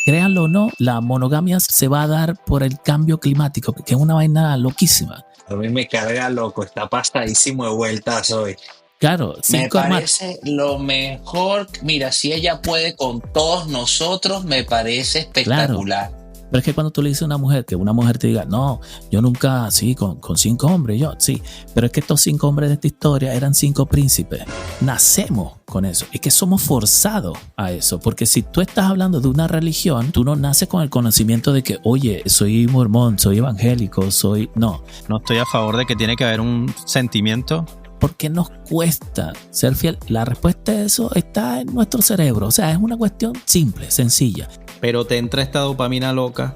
créanlo o no, la monogamia se va a dar por el cambio climático, que es una vaina loquísima. A mí me carga loco, está pasadísimo de vueltas hoy. Claro, Me 5 hermanos. parece lo mejor. Mira, si ella puede con todos nosotros, me parece espectacular. Pero es que cuando tú le dices a una mujer, que una mujer te diga, no, yo nunca, sí, con 5 hombres, yo, sí. Pero es que estos 5 hombres de esta historia eran 5 príncipes. Nacemos con eso. Es que somos forzados a eso. Porque si tú estás hablando de una religión, tú no naces con el conocimiento de que, oye, soy mormón, soy evangélico, soy... No. No estoy a favor de que tiene que haber un sentimiento. ¿Por qué nos cuesta ser fiel? La respuesta a eso está en nuestro cerebro. O sea, es una cuestión simple, sencilla. Pero te entra esta dopamina loca,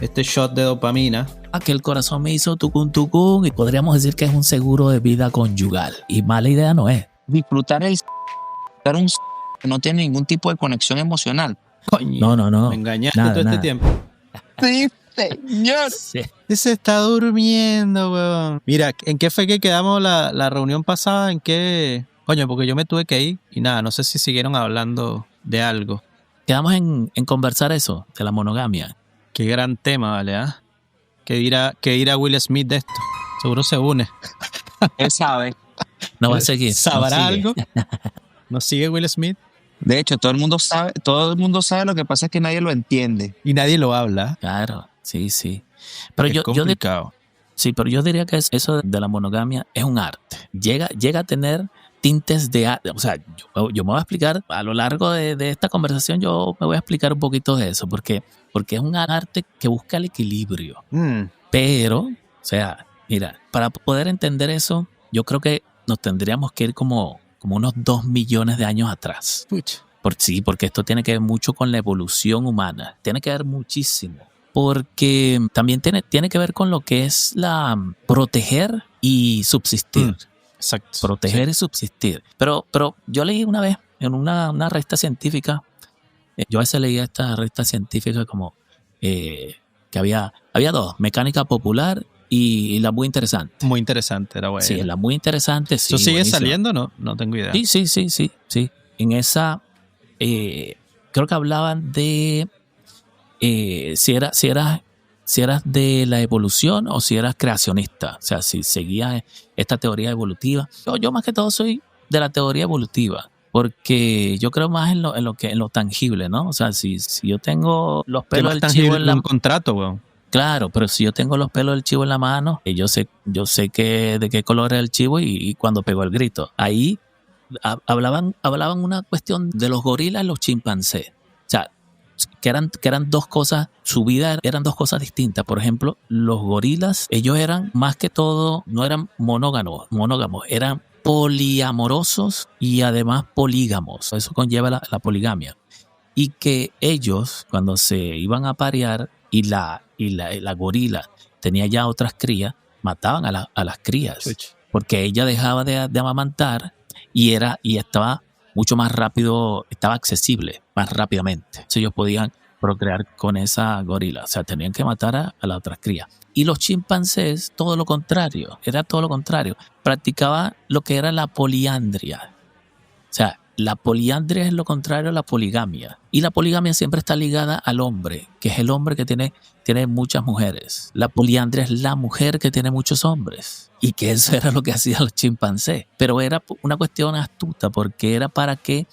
este shot de dopamina. Que el corazón me hizo tucún y podríamos decir que es un seguro de vida conyugal. Y mala idea no es. Disfrutar un que no tiene ningún tipo de conexión emocional. Coño, no. Me engañaste Nada, todo nada. este tiempo. Sí, señor. Sí. Se está durmiendo, weón. Mira, ¿en qué fue que quedamos la reunión pasada? ¿En qué? Coño, porque yo me tuve que ir y nada, no sé si siguieron hablando de algo. Quedamos en conversar eso, de la monogamia. Qué gran tema, ¿vale? ¿Ah? ¿Qué dirá Will Smith de esto? Seguro se une. Él sabe. No va a seguir. ¿Sabrá no sigue. algo? ¿No sigue Will Smith? De hecho, todo el mundo sabe, lo que pasa es que nadie lo entiende. Y nadie lo habla. Claro, sí. Pero Es yo complicado. sí, pero yo diría que eso de la monogamia es un arte. Llega a tener tintes de arte. O sea, yo me voy a explicar a lo largo de esta conversación, yo me voy a explicar un poquito de eso, porque es un arte que busca el equilibrio. Pero, o sea, mira, para poder entender eso, yo creo que nos tendríamos que ir como unos 2 millones de años atrás. Pucha. Porque esto tiene que ver mucho con la evolución humana. Tiene que ver muchísimo. Porque también tiene que ver con lo que es la proteger y subsistir. Exacto. Proteger y subsistir. Pero yo leí una vez en una revista científica, yo a veces leía esta revista científica como que había 2, Mecánica Popular y la muy interesante. Muy interesante, era bueno. Sí, la muy interesante. Sí, ¿Eso sigue buenísima. saliendo? No tengo idea. Sí. En esa, creo que hablaban de si eras de la evolución o si eras creacionista. O sea, si seguías esta teoría evolutiva. Yo más que todo soy de la teoría evolutiva, porque yo creo más en lo tangible, ¿no? O sea, si yo tengo los pelos del chivo en la un contrato, weón. Claro, pero si yo tengo los pelos del chivo en la mano, yo sé de qué color es el chivo y cuando pegó el grito. Ahí hablaban una cuestión de los gorilas y los chimpancés. O sea, que eran 2 cosas, su vida eran 2 cosas distintas. Por ejemplo, los gorilas, ellos eran más que todo, no eran monógamos, eran poliamorosos y además polígamos. Eso conlleva la poligamia. Y que ellos, cuando se iban a parear y la gorila tenía ya otras crías, mataban a las crías. Porque ella dejaba de amamantar y estaba mucho más rápido, estaba accesible más rápidamente. Entonces ellos podían procrear con esa gorila. O sea, tenían que matar a las otras crías. Y los chimpancés, todo lo contrario. Era todo lo contrario. Practicaban lo que era la poliandria. O sea, la poliandria es lo contrario a la poligamia. Y la poligamia siempre está ligada al hombre, que es el hombre que tiene muchas mujeres. La poliandria es la mujer que tiene muchos hombres. Y que eso era lo que hacían los chimpancés. Pero era una cuestión astuta, porque era para que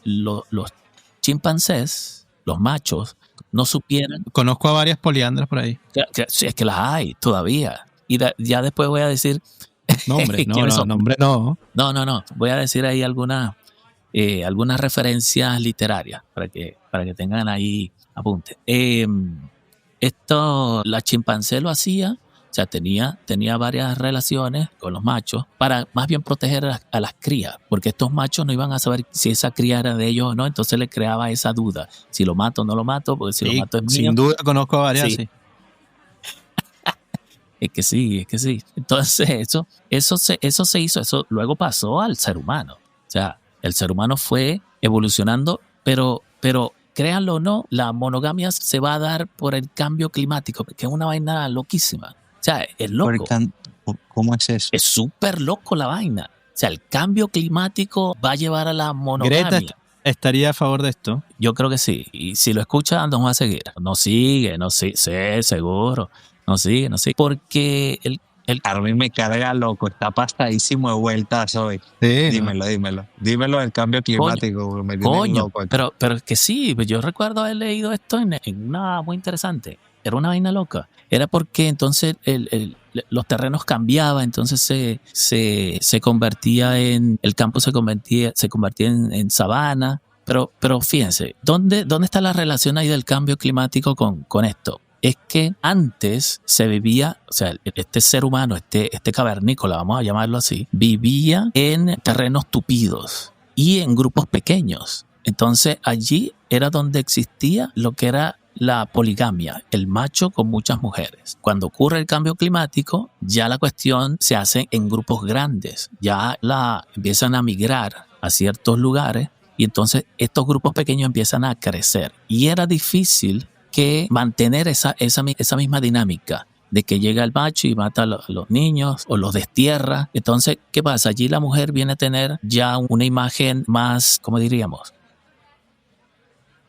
los chimpancés, los machos, no supieran. Conozco a varias poliandras por ahí. Sí, es que las hay todavía. Y ya después voy a decir. Nombre, no. No. Voy a decir ahí algunas referencias literarias para que tengan ahí apunte. La chimpancé lo hacía, o sea, tenía varias relaciones con los machos para más bien proteger a las crías, porque estos machos no iban a saber si esa cría era de ellos o no, entonces le creaba esa duda, si lo mato o no lo mato, porque si lo mato es mío. Sin duda conozco a varias, sí. Es que sí. Entonces eso se hizo, eso luego pasó al ser humano. O sea, el ser humano fue evolucionando, pero créanlo o no, la monogamia se va a dar por el cambio climático, que es una vaina loquísima. O sea, es loco. ¿Cómo es eso? Es súper loco la vaina. O sea, el cambio climático va a llevar a la monogamia. estaría a favor de esto. Yo creo que sí. Y si lo escucha, nos va a seguir. No sigue, sí, seguro. No sigue. Porque Armin me carga loco, está pasadísimo de vueltas hoy. Sí. Dímelo del cambio climático. Me tiene loco aquí. Pero es que sí, pues yo recuerdo haber leído esto en una muy interesante. Era una vaina loca. Era porque entonces los terrenos cambiaban, entonces se convertía el campo se convertía en sabana. Pero fíjense, ¿dónde está la relación ahí del cambio climático con esto? Es que antes se vivía, o sea, este ser humano, este cavernícola, vamos a llamarlo así, vivía en terrenos tupidos y en grupos pequeños. Entonces allí era donde existía lo que era la poligamia, el macho con muchas mujeres. Cuando ocurre el cambio climático, ya la cuestión se hace en grupos grandes, ya empiezan a migrar a ciertos lugares y entonces estos grupos pequeños empiezan a crecer. Y era difícil que mantener esa misma dinámica de que llega el macho y mata a los niños o los destierra. Entonces, ¿qué pasa? Allí la mujer viene a tener ya una imagen más, ¿cómo diríamos?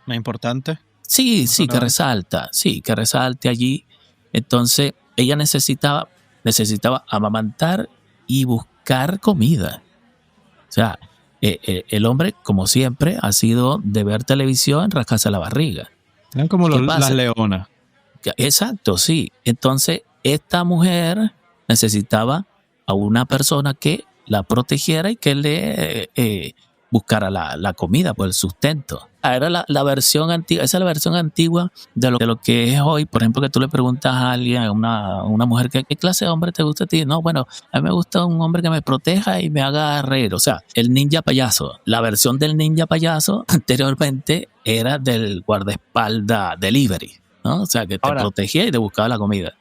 ¿Más importante? Sí, que resalte allí. Entonces, ella necesitaba amamantar y buscar comida. O sea, el hombre, como siempre, ha sido de ver televisión, rascarse la barriga. Eran como las leonas. Exacto, sí. Entonces, esta mujer necesitaba a una persona que la protegiera y que le buscara la comida, pues el sustento. Era la versión antigua, esa es la versión antigua de lo que es hoy. Por ejemplo, que tú le preguntas a alguien, a una mujer, ¿qué clase de hombre te gusta a ti? No, bueno, a mí me gusta un hombre que me proteja y me haga reír. O sea, el ninja payaso. La versión del ninja payaso anteriormente era del guardaespaldas delivery, ¿no? O sea, que te protegía y te buscaba la comida.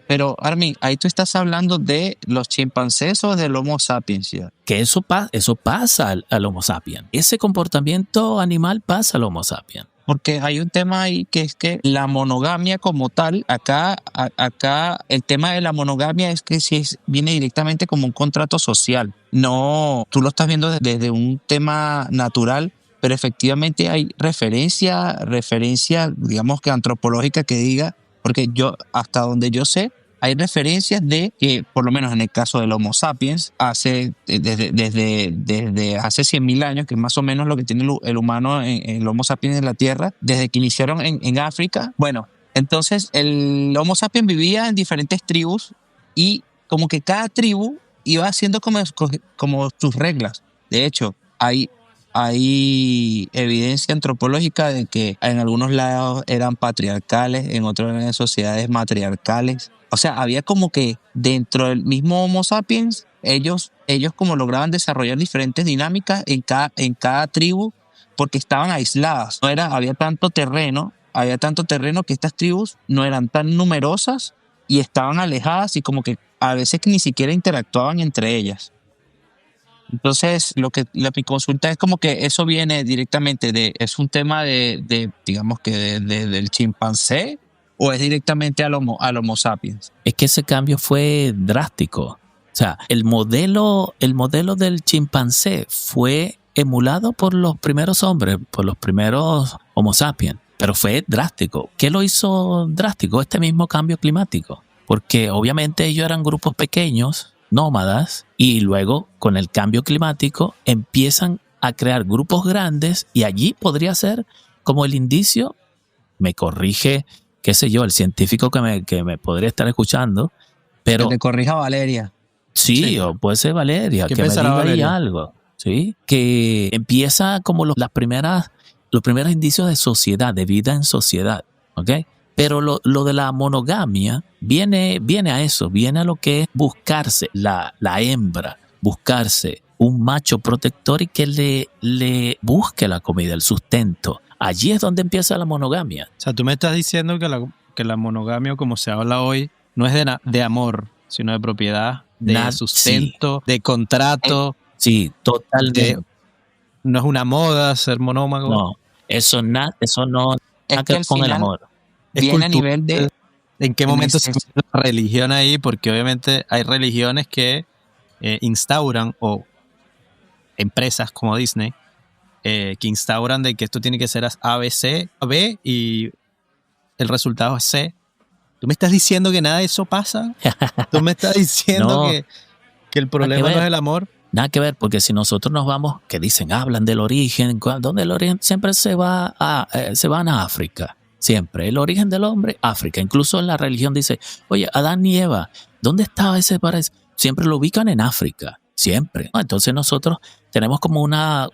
Pero, Armin, ahí tú estás hablando de los chimpancés o del Homo sapiens, ¿ya? Que eso pasa al Homo sapiens. Ese comportamiento animal pasa al Homo sapiens. Porque hay un tema ahí que es que la monogamia como tal, acá el tema de la monogamia es que viene directamente como un contrato social. No, tú lo estás viendo desde un tema natural, pero efectivamente hay referencia, digamos que antropológica que diga, porque hasta donde yo sé, hay referencias de que, por lo menos en el caso del Homo sapiens, desde hace 100.000 años, que es más o menos lo que tiene el humano, el Homo sapiens en la Tierra, desde que iniciaron en África. Bueno, entonces el Homo sapiens vivía en diferentes tribus y como que cada tribu iba haciendo como sus reglas. De hecho, hay evidencia antropológica de que en algunos lados eran patriarcales, en otros eran sociedades matriarcales. O sea, había como que dentro del mismo Homo sapiens, ellos como lograban desarrollar diferentes dinámicas en cada tribu porque estaban aisladas. Había tanto terreno que estas tribus no eran tan numerosas y estaban alejadas y como que a veces ni siquiera interactuaban entre ellas. Entonces, mi consulta es como que eso viene directamente es un tema digamos que del chimpancé, o es directamente al Homo sapiens. Es que ese cambio fue drástico. O sea, el modelo del chimpancé fue emulado por los primeros hombres, por los primeros Homo sapiens, pero fue drástico. ¿Qué lo hizo drástico? Este mismo cambio climático. Porque obviamente ellos eran grupos pequeños, nómadas, y luego con el cambio climático empiezan a crear grupos grandes y allí podría ser como el indicio, me corrige, qué sé yo, el científico que me podría estar escuchando, pero... Que te corrija Valeria. Sí, o puede ser Valeria, que me diga ahí algo, ¿sí? Que empieza como los primeros indicios de sociedad, de vida en sociedad, ¿ok? Pero lo de la monogamia viene a eso, viene a lo que es buscarse la hembra, buscarse un macho protector y que le busque la comida, el sustento. Allí es donde empieza la monogamia. O sea, tú me estás diciendo que la monogamia, como se habla hoy, no es de amor, sino de propiedad, de sustento, sí, de contrato. Sí, totalmente. No es una moda ser monómago. No, eso no es que con el amor. Viene a nivel de... ¿En qué momento se mete la religión ahí? Porque obviamente hay religiones que instauran, o empresas como Disney, que instauran de que esto tiene que ser A, B, C, B y el resultado es C. ¿Tú me estás diciendo que nada de eso pasa? ¿Tú me estás diciendo No, que el problema ver. no es el amor? Nada que ver, porque si nosotros nos vamos, que dicen, hablan del origen, ¿dónde el origen? Siempre se van a África, siempre. El origen del hombre, África. Incluso en la religión dice, oye, Adán y Eva, ¿dónde estaba ese paraíso? Siempre lo ubican en África, siempre. Entonces nosotros tenemos como una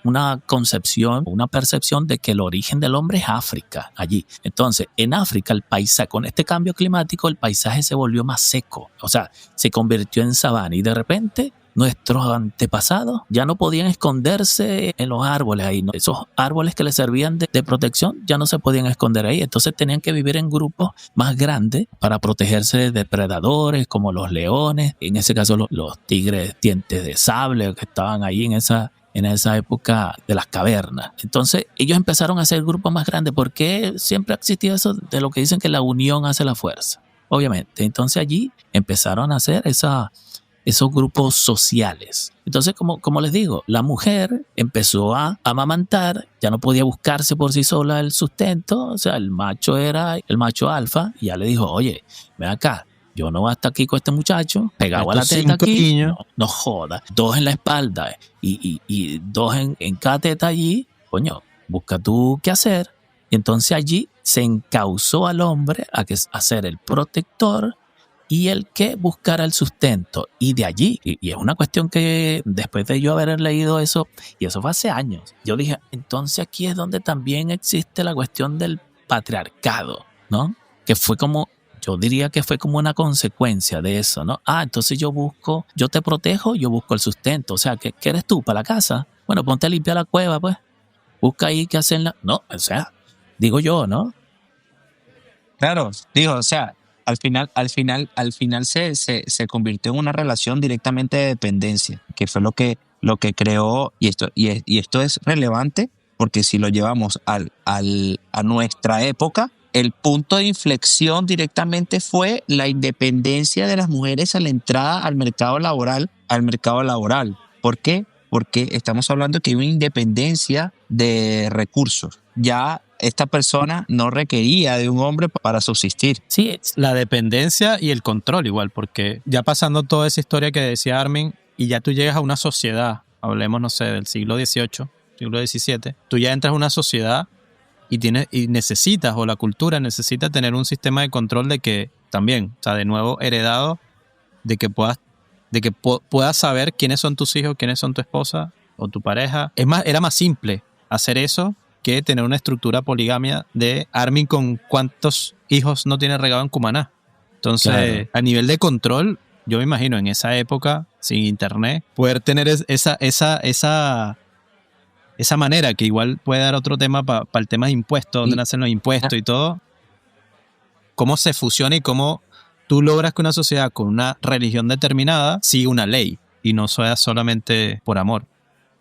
concepción, una percepción de que el origen del hombre es África, allí. Entonces, en África, el paisaje, con este cambio climático, el paisaje se volvió más seco. O sea, se convirtió en sabana y de repente nuestros antepasados ya no podían esconderse en los árboles ahí, ¿no? Esos árboles que les servían de protección ya no se podían esconder ahí. Entonces tenían que vivir en grupos más grandes para protegerse de depredadores como los leones, en ese caso los tigres dientes de sable que estaban ahí en esa época de las cavernas. Entonces ellos empezaron a hacer grupos más grandes porque siempre ha existido eso de lo que dicen que la unión hace la fuerza, obviamente. Entonces allí empezaron a hacer esos grupos sociales. Entonces, como les digo, la mujer empezó a amamantar, ya no podía buscarse por sí sola el sustento, o sea, el macho era el macho alfa, y ya le dijo, oye, ven acá, yo no voy a estar aquí con este muchacho, pegado a la teta aquí, no joda, 2 en la espalda y 2 en cada teta allí, coño, busca tú qué hacer. Y entonces allí se encauzó al hombre a ser el protector y el que buscara el sustento. Y de allí, y es una cuestión que después de yo haber leído eso, y eso fue hace años, yo dije, entonces aquí es donde también existe la cuestión del patriarcado, ¿no? Que fue como, yo diría que fue como una consecuencia de eso, ¿no? Entonces yo te protejo, yo busco el sustento. O sea, ¿qué eres tú para la casa? Bueno, ponte a limpiar la cueva, pues. Busca ahí qué hacerla. No, o sea, digo yo, ¿no? Claro, digo, o sea, al final se convirtió en una relación directamente de dependencia, que fue lo que creó, y esto es relevante, porque si lo llevamos a nuestra época, el punto de inflexión directamente fue la independencia de las mujeres a la entrada al mercado laboral. ¿Por qué? Porque estamos hablando que hay una independencia de recursos. Ya esta persona no requería de un hombre para subsistir. Sí, la dependencia y el control igual, porque ya pasando toda esa historia que decía Armin, y ya tú llegas a una sociedad, hablemos, no sé, del siglo XVIII, siglo XVII, tú ya entras a una sociedad y necesitas, o la cultura necesita tener un sistema de control de que también, o sea, de nuevo heredado, de que puedas saber quiénes son tus hijos, quiénes son tu esposa o tu pareja. Era más simple hacer eso que tener una estructura poligamia de Armin con cuántos hijos no tiene regado en Cumaná. Entonces, claro, a nivel de control, yo me imagino en esa época, sin internet, poder tener esa manera, que igual puede dar otro tema para el tema de impuestos, dónde nacen los impuestos y todo, cómo se fusiona y cómo tú logras que una sociedad con una religión determinada siga una ley y no sea solamente por amor.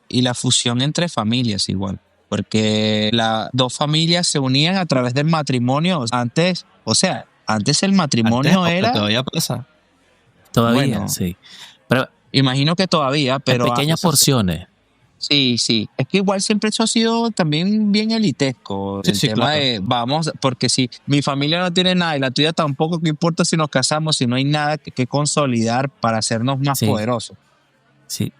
Y la fusión entre familias igual, porque las dos familias se unían a través del matrimonio. Antes el matrimonio era... Todavía pasa. Todavía, bueno, sí. Pero imagino que todavía, pero... en pequeñas porciones. Sí. Es que igual siempre eso ha sido también bien elitesco. El tema claro. de, vamos, porque si mi familia no tiene nada y la tuya tampoco, ¿qué importa si nos casamos, si no hay nada que consolidar para hacernos más poderosos? Sí.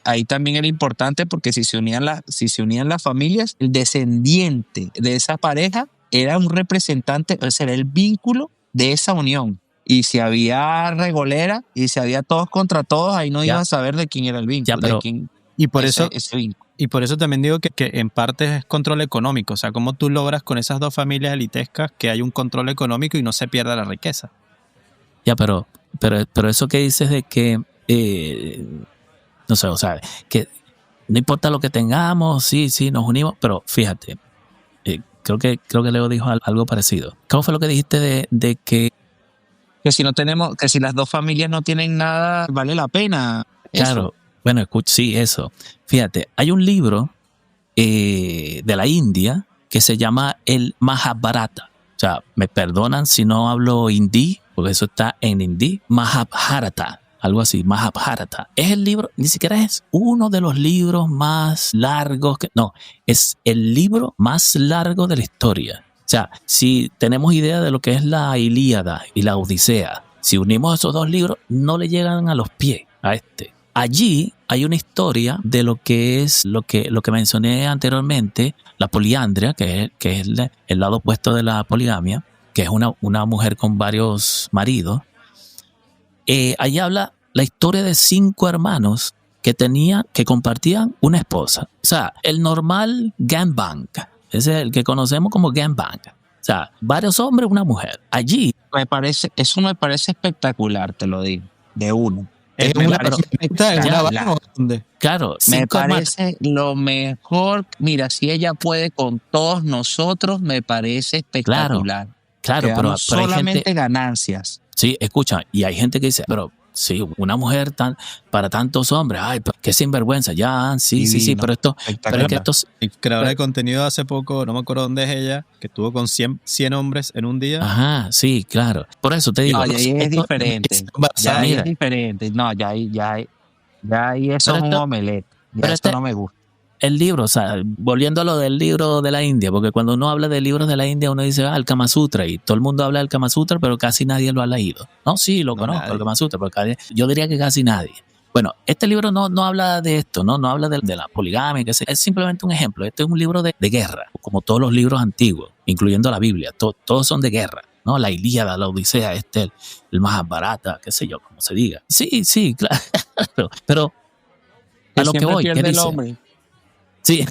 Ahí también era importante porque si se unían las familias, el descendiente de esa pareja era un representante, o sea, era el vínculo de esa unión. Y si había regolera y si había todos contra todos, ahí no ibas a saber de quién era el vínculo. Y por eso también digo que en parte es control económico. O sea, cómo tú logras con esas dos familias elitescas que hay un control económico y no se pierda la riqueza. Ya, pero eso que dices de que... no sé, o sea, que no importa lo que tengamos, sí, nos unimos, pero fíjate, creo que Leo dijo algo parecido. ¿Cómo fue lo que dijiste de que si las dos familias no tienen nada, vale la pena? Claro, bueno, escucha, sí, eso. Fíjate, hay un libro de la India que se llama el Mahabharata. O sea, me perdonan si no hablo hindi, porque eso está en hindi. Mahabharata. algo así, Mahabharata. Es el libro, ni siquiera es uno de los libros más largos, es el libro más largo de la historia. O sea, si tenemos idea de lo que es la Ilíada y la Odisea, si unimos esos dos libros, no le llegan a los pies a este. Allí hay una historia de lo que es lo que mencioné anteriormente, la poliandria, que es el lado opuesto de la poligamia, que es una mujer con varios maridos. Allí habla la historia de 5 hermanos que compartían una esposa. O sea, el normal gangbang. Ese es el que conocemos como gangbang. O sea, varios hombres, una mujer. Allí. Eso me parece espectacular, te lo digo, de uno. Claro, me parece lo mejor. Mira, si ella puede con todos nosotros, me parece espectacular. Claro, pero solamente hay gente, ganancias. Sí, escucha, y hay gente que dice, pero sí, una mujer para tantos hombres, ay, qué sinvergüenza, ya, sí, pero es que estos... El creador de contenido hace poco, no me acuerdo dónde es ella, que estuvo con 100 hombres en un día. Ajá, sí, claro. Por eso te digo. No, ya ahí es diferente. Ya ahí es diferente. No, ya ahí eso es un omelette. Ya esto no me gusta. El libro, o sea, volviendo a lo del libro de la India, porque cuando uno habla de libros de la India, uno dice, el Kama Sutra, y todo el mundo habla del Kama Sutra, pero casi nadie lo ha leído. No, sí, lo conozco, nadie. El Kama Sutra, pero yo diría que casi nadie. Bueno, este libro no habla de esto, no habla de la poligamia, es simplemente un ejemplo. Este es un libro de guerra, como todos los libros antiguos, incluyendo la Biblia, todos son de guerra, ¿no? La Ilíada, la Odisea, el Mahabharata, qué sé yo, como se diga. Sí, claro, pero a lo que voy, ¿qué dice? Hombre. Sí,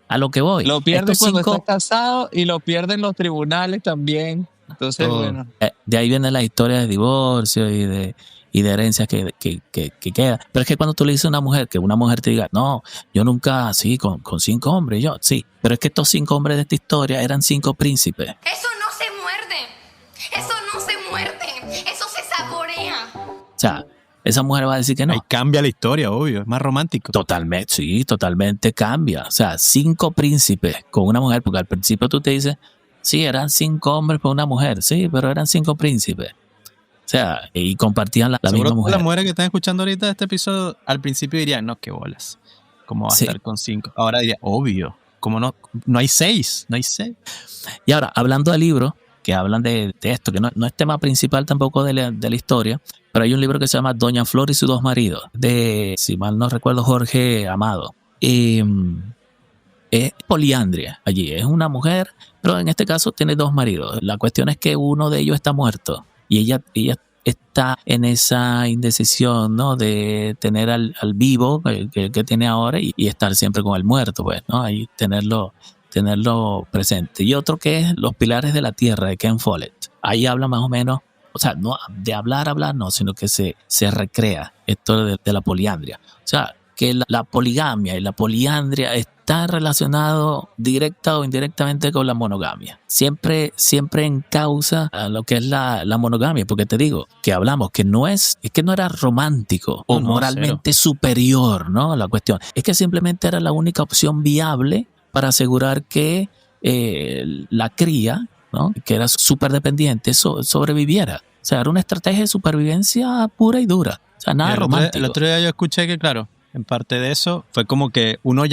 a lo que voy. Lo pierde cuando está casado y lo pierde en los tribunales también. Entonces, bueno. De ahí viene la historia de divorcio y de herencias que queda. Pero es que cuando tú le dices a una mujer, que una mujer te diga, no, yo nunca, sí, con 5 hombres, sí. Pero es que estos 5 hombres de esta historia eran 5 príncipes. Eso no se muerde, eso se saborea. O sea, esa mujer va a decir que no. Ahí cambia la historia, obvio, es más romántico. Totalmente cambia. O sea, 5 príncipes con una mujer, porque al principio tú te dices, sí, eran 5 hombres con una mujer, sí, pero eran 5 príncipes. O sea, y compartían la misma mujer. Las mujeres que están escuchando ahorita este episodio, al principio dirían, no, qué bolas, ¿cómo va a estar con 5? Ahora diría, obvio, ¿cómo no hay 6? No hay 6. Y ahora, hablando de libros que hablan de esto, que no es tema principal tampoco de la historia, pero hay un libro que se llama Doña Flor y sus 2 maridos, de, si mal no recuerdo, Jorge Amado. Es poliandria allí, es una mujer, pero en este caso tiene 2 maridos. La cuestión es que uno de ellos está muerto y ella está en esa indecisión, ¿no? De tener al vivo que tiene ahora y estar siempre con el muerto, pues, ¿no? Ahí tenerlo presente. Y otro que es Los pilares de la tierra, de Ken Follett. Ahí habla más o menos, o sea, no de hablar no, sino que se recrea esto de la poliandria. O sea, que la poligamia y la poliandria está relacionado directa o indirectamente con la monogamia. Siempre en causa a lo que es la monogamia, porque te digo que hablamos que no era romántico o moralmente superior, ¿no? La cuestión es que simplemente era la única opción viable para asegurar que la cría, ¿no? Que era súper dependiente, sobreviviera. O sea, era una estrategia de supervivencia pura y dura. O sea, nada romántico. El otro día yo escuché que, claro, en parte de eso fue como que uno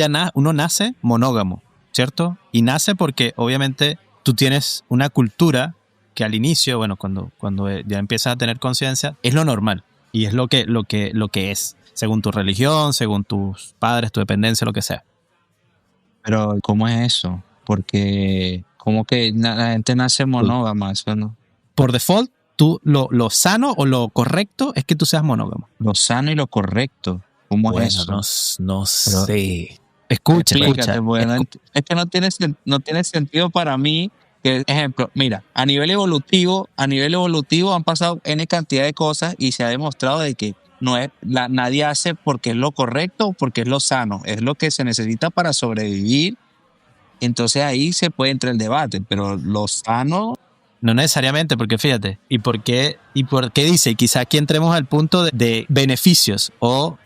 nace monógamo, ¿cierto? Y nace porque obviamente tú tienes una cultura que al inicio, bueno, cuando ya empiezas a tener conciencia, es lo normal y es lo que es, según tu religión, según tus padres, tu dependencia, lo que sea. Pero ¿cómo es eso? Porque como que la gente nace monógama, eso no. Por default, tú lo sano o lo correcto es que tú seas monógamo. Lo sano y lo correcto. ¿Cómo es eso? No sé. Escucha. Bueno, es que no tiene sentido para mí. Que, ejemplo, mira, a nivel evolutivo han pasado N cantidad de cosas y se ha demostrado de que nadie hace porque es lo correcto o porque es lo sano. Es lo que se necesita para sobrevivir. Entonces ahí se puede entrar el debate, pero lo sano... No necesariamente, porque fíjate, ¿y por qué dice? Y quizá aquí entremos al punto de beneficios o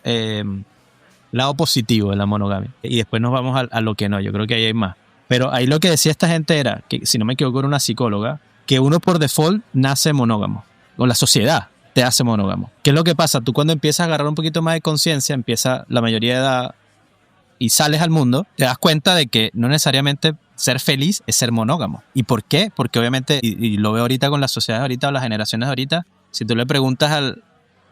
lado positivo de la monogamia. Y después nos vamos a lo que no, yo creo que ahí hay más. Pero ahí lo que decía esta gente era, que si no me equivoco era una psicóloga, que uno por default nace monógamo, o la sociedad. te hace monógamo. ¿Qué es lo que pasa? Tú cuando empiezas a agarrar un poquito más de conciencia, empieza la mayoría de edad y sales al mundo, te das cuenta de que no necesariamente ser feliz es ser monógamo. ¿Y por qué? Porque obviamente, y lo veo ahorita con las sociedades ahorita o las generaciones ahorita, si tú le preguntas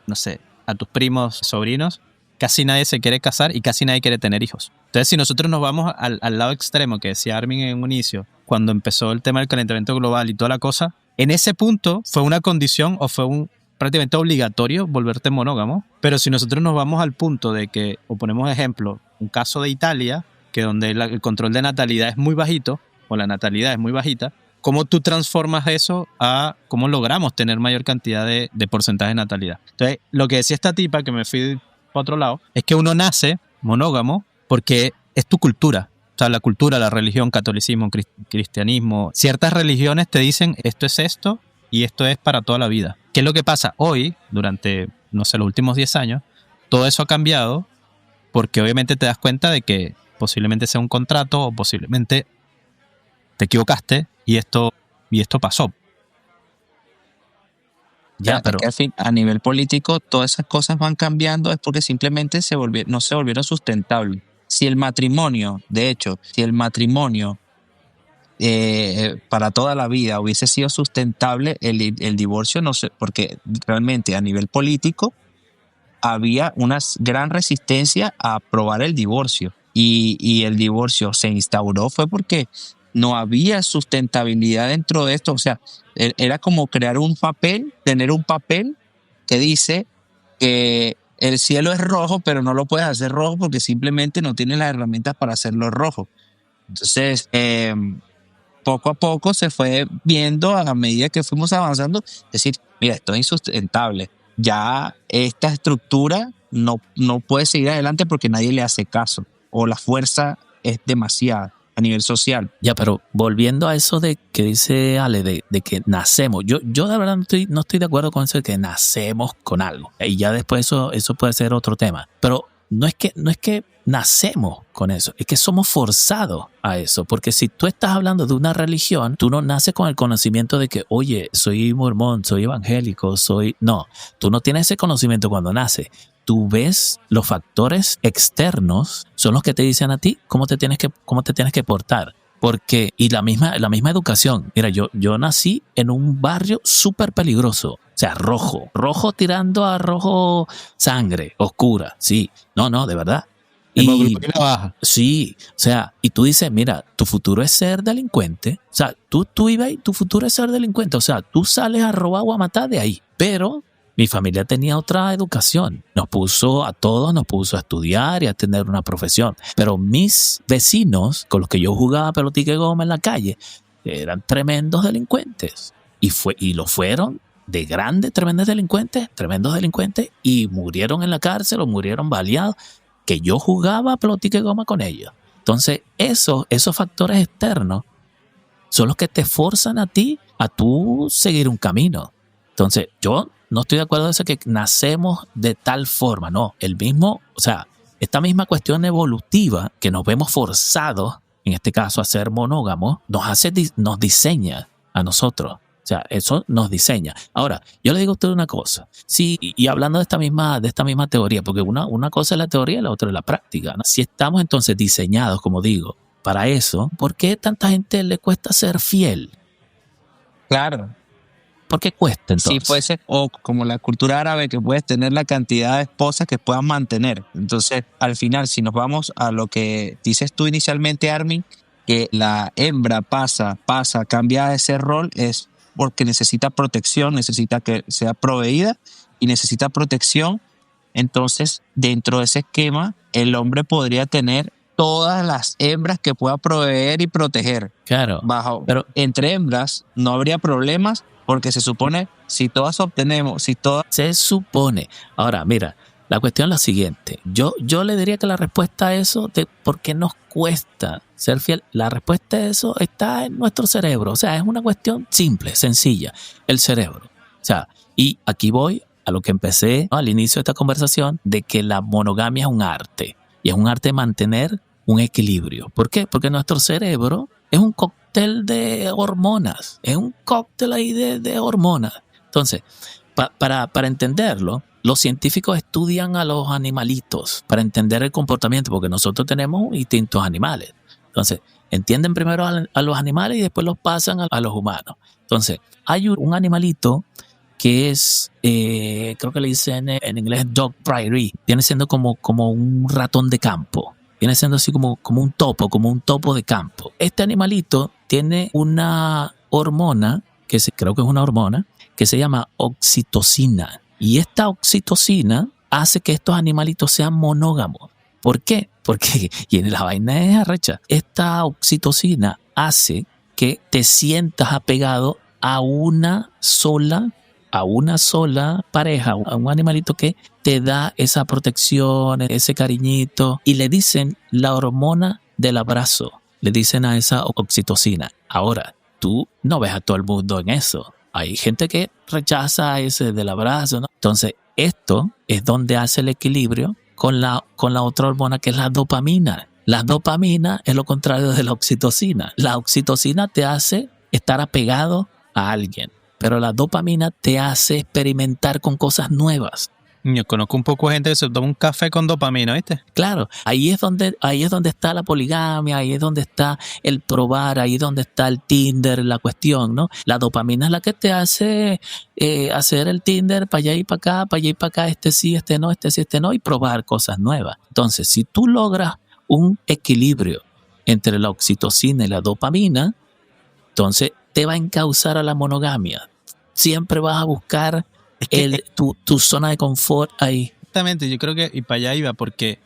no sé, a tus primos, sobrinos, casi nadie se quiere casar y casi nadie quiere tener hijos. Entonces, si nosotros nos vamos al lado extremo que decía Armin en un inicio, cuando empezó el tema del calentamiento global y toda la cosa, en ese punto fue una condición o fue prácticamente obligatorio volverte monógamo. Pero si nosotros nos vamos al punto de que, o ponemos ejemplo, un caso de Italia, que donde el control de natalidad es muy bajito, o la natalidad es muy bajita, ¿cómo tú transformas eso a cómo logramos tener mayor cantidad de porcentaje de natalidad? Entonces, lo que decía esta tipa, que me fui para otro lado, es que uno nace monógamo porque es tu cultura. O sea, la cultura, la religión, catolicismo, cristianismo, ciertas religiones te dicen esto es esto y esto es para toda la vida. ¿Qué es lo que pasa? Hoy, durante, no sé, los últimos 10 años, todo eso ha cambiado porque obviamente te das cuenta de que posiblemente sea un contrato o posiblemente te equivocaste y esto pasó. Ya, pero que al fin, a nivel político, todas esas cosas van cambiando es porque simplemente no se volvieron sustentables. Si el matrimonio, de hecho, para toda la vida hubiese sido sustentable, el divorcio no sé, porque realmente a nivel político había una gran resistencia a aprobar el divorcio y el divorcio se instauró fue porque no había sustentabilidad dentro de esto. O sea, era como crear tener un papel que dice que el cielo es rojo, pero no lo puedes hacer rojo porque simplemente no tienes las herramientas para hacerlo rojo. Entonces, poco a poco se fue viendo a medida que fuimos avanzando, decir, mira, esto es insustentable. Ya esta estructura no puede seguir adelante porque nadie le hace caso o la fuerza es demasiada a nivel social. Ya, pero volviendo a eso de que dice Ale, de que nacemos, yo de verdad no estoy de acuerdo con eso de que nacemos con algo. Y ya después eso puede ser otro tema. Pero no es que nacemos con eso, es que somos forzados a eso. Porque si tú estás hablando de una religión, tú no naces con el conocimiento de que, oye, soy mormón, soy evangélico, No, tú no tienes ese conocimiento cuando naces. Tú ves los factores externos son los que te dicen a ti cómo te tienes que portar. Porque, y la misma educación. Mira, yo nací en un barrio súper peligroso. O sea, rojo tirando a rojo sangre, oscura. Sí, no, de verdad. Y sí, o sea, y tú dices, mira, tu futuro es ser delincuente. O sea, tú ibas y tu futuro es ser delincuente. O sea, tú sales a robar o a matar de ahí. Pero mi familia tenía otra educación. A todos nos puso a estudiar y a tener una profesión. Pero mis vecinos, con los que yo jugaba pelotica y goma en la calle, eran tremendos delincuentes. Y lo fueron de grandes, tremendos delincuentes, y murieron en la cárcel o murieron baleados, que yo jugaba pelotica y goma con ellos. Entonces, esos factores externos son los que te forzan a ti a tú seguir un camino. Entonces, yo no estoy de acuerdo en eso que nacemos de tal forma, no. Esta misma cuestión evolutiva que nos vemos forzados, en este caso a ser monógamos, nos diseña a nosotros. O sea, eso nos diseña. Ahora, yo le digo a usted una cosa. Sí, y hablando de esta misma teoría, porque una cosa es la teoría y la otra es la práctica, ¿no? Si estamos entonces diseñados, como digo, para eso, ¿por qué tanta gente le cuesta ser fiel? Claro. ¿Por qué cuesta entonces? Sí, puede ser, o como la cultura árabe, que puedes tener la cantidad de esposas que puedan mantener. Entonces, al final, si nos vamos a lo que dices tú inicialmente, Armin, que la hembra cambia ese rol, es porque necesita protección, necesita que sea proveída y necesita protección. Entonces, dentro de ese esquema, el hombre podría tener todas las hembras que pueda proveer y proteger. Claro. Entre hembras no habría problemas, porque se supone, Se supone. Ahora, mira, la cuestión es la siguiente. Yo le diría que la respuesta a eso de por qué nos cuesta ser fiel, la respuesta a eso está en nuestro cerebro. O sea, es una cuestión simple, sencilla. El cerebro. O sea, y aquí voy a lo que empecé, ¿no?, al inicio de esta conversación, de que la monogamia es un arte. Y es un arte mantener un equilibrio. ¿Por qué? Porque nuestro cerebro es un cóctel de hormonas. Es un cóctel ahí de hormonas. Entonces, para entenderlo, los científicos estudian a los animalitos para entender el comportamiento, porque nosotros tenemos instintos animales. Entonces, entienden primero a los animales y después los pasan a los humanos. Entonces, hay un animalito que es, creo que le dicen en inglés dog prairie, viene siendo como un ratón de campo, viene siendo así como un topo de campo. Este animalito tiene una hormona, creo que es una hormona, que se llama oxitocina. Y esta oxitocina hace que estos animalitos sean monógamos. ¿Por qué? Porque, y la vaina es arrecha, esta oxitocina hace que te sientas apegado a una sola pareja, a un animalito que te da esa protección, ese cariñito, y le dicen la hormona del abrazo, le dicen a esa oxitocina. Ahora, tú no ves a todo el mundo en eso. Hay gente que rechaza ese del abrazo, ¿no? Entonces, esto es donde hace el equilibrio con la otra hormona, que es la dopamina. La dopamina es lo contrario de la oxitocina. La oxitocina te hace estar apegado a alguien, pero la dopamina te hace experimentar con cosas nuevas. Yo conozco un poco de gente que se toma un café con dopamina, ¿viste? Claro, ahí es donde está la poligamia, ahí es donde está el probar, ahí es donde está el Tinder, la cuestión, ¿no? La dopamina es la que te hace hacer el Tinder para allá y para acá, este sí, este no, este sí, este no, y probar cosas nuevas. Entonces, si tú logras un equilibrio entre la oxitocina y la dopamina, entonces te va a encauzar a la monogamia. Siempre vas a buscar tu zona de confort ahí. Exactamente, yo creo que y para allá iba porque,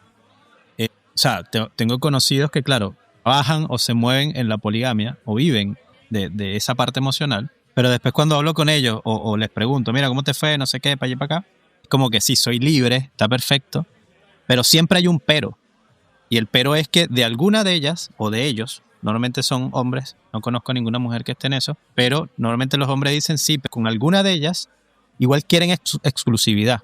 tengo conocidos que, claro, trabajan o se mueven en la poligamia o viven de esa parte emocional, pero después cuando hablo con ellos o les pregunto, mira, ¿cómo te fue? No sé qué, para allá y para acá, como que sí, soy libre, está perfecto, pero siempre hay un pero. Y el pero es que de alguna de ellas o de ellos, normalmente son hombres, no conozco ninguna mujer que esté en eso, pero normalmente los hombres dicen sí, pero con alguna de ellas igual quieren exclusividad.